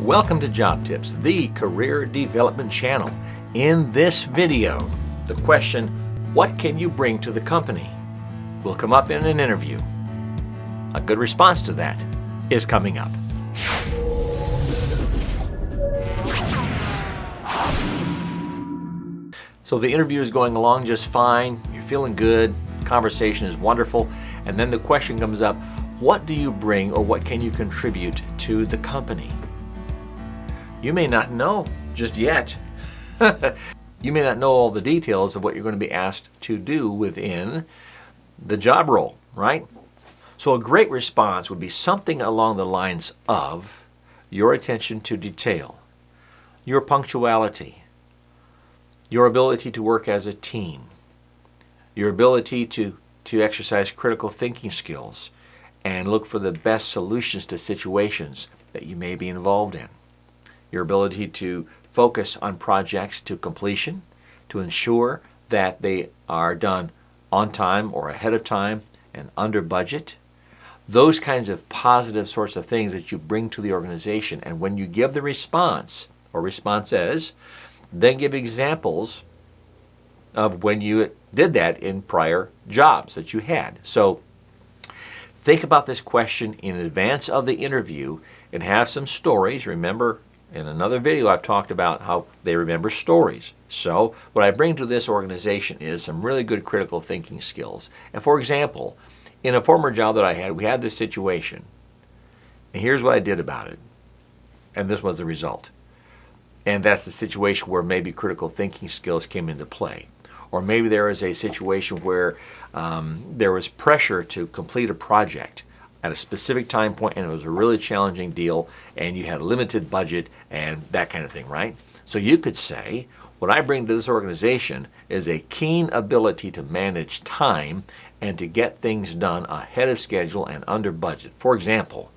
Welcome to Job Tips, the career development channel. In this video, the question, what can you bring to the company, will come up in an interview. A good response to that is coming up. So the interview is going along just fine, you're feeling good, conversation is wonderful, and then the question comes up, what do you bring or what can you contribute to the company? You may not know just yet. You may not know all the details of what you're going to be asked to do within the job role, right? So a great response would be something along the lines of your attention to detail, your punctuality, your ability to work as a team, your ability to exercise critical thinking skills and look for the best solutions to situations that you may be involved in. Your ability to focus on projects to completion, to ensure that they are done on time or ahead of time and under budget. Those kinds of positive sorts of things that you bring to the organization. And when you give the response or responses, then give examples of when you did that in prior jobs that you had. So think about this question in advance of the interview and have some stories. Remember, in another video I've talked about how they remember stories. So what I bring to this organization is some really good critical thinking skills. And for example, in a former job that I had, we had this situation. And here's what I did about it. And this was the result. And that's the situation where maybe critical thinking skills came into play. Or maybe there is a situation where there was pressure to complete a project at a specific time point, and it was a really challenging deal, and you had a limited budget and that kind of thing, right? So you could say, what I bring to this organization is a keen ability to manage time and to get things done ahead of schedule and under budget. For example,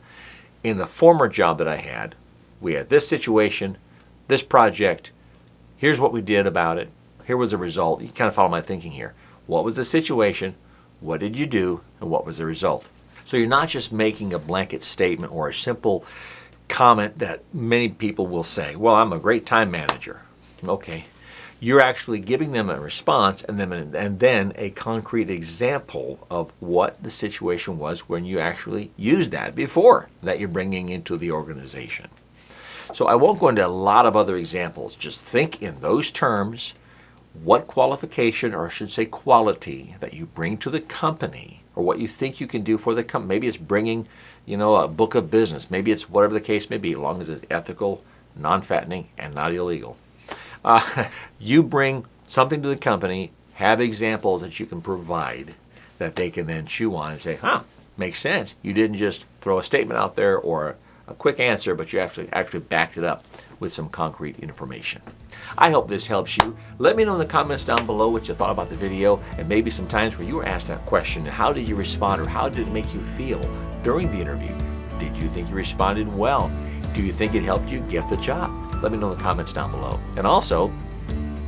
in the former job that I had, we had this situation, this project, here's what we did about it, here was the result. You kind of follow my thinking here. What was the situation? What did you do? And what was the result? So you're not just making a blanket statement or a simple comment that many people will say, well, I'm a great time manager. Okay. You're actually giving them a response and then a concrete example of what the situation was when you actually used that before that you're bringing into the organization. So I won't go into a lot of other examples. Just think in those terms, what qualification, or I should say quality, that you bring to the company, or what you think you can do for the company. Maybe it's bringing, a book of business. Maybe it's whatever the case may be, as long as it's ethical, non-fattening, and not illegal. You bring something to the company, have examples that you can provide that they can then chew on and say, makes sense. You didn't just throw a statement out there or a quick answer, but you actually backed it up with some concrete information. I hope this helps you. Let me know in the comments down below what you thought about the video and maybe some times where you were asked that question. How did you respond, or how did it make you feel during the interview? Did you think you responded well? Do you think it helped you get the job? Let me know in the comments down below. And also,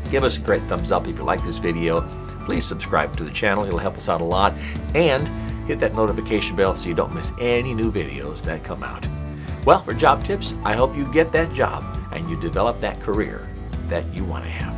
give us a great thumbs up if you like this video. Please subscribe to the channel. It'll help us out a lot. And hit that notification bell so you don't miss any new videos that come out. Well, for Job Tips, I hope you get that job and you develop that career that you want to have.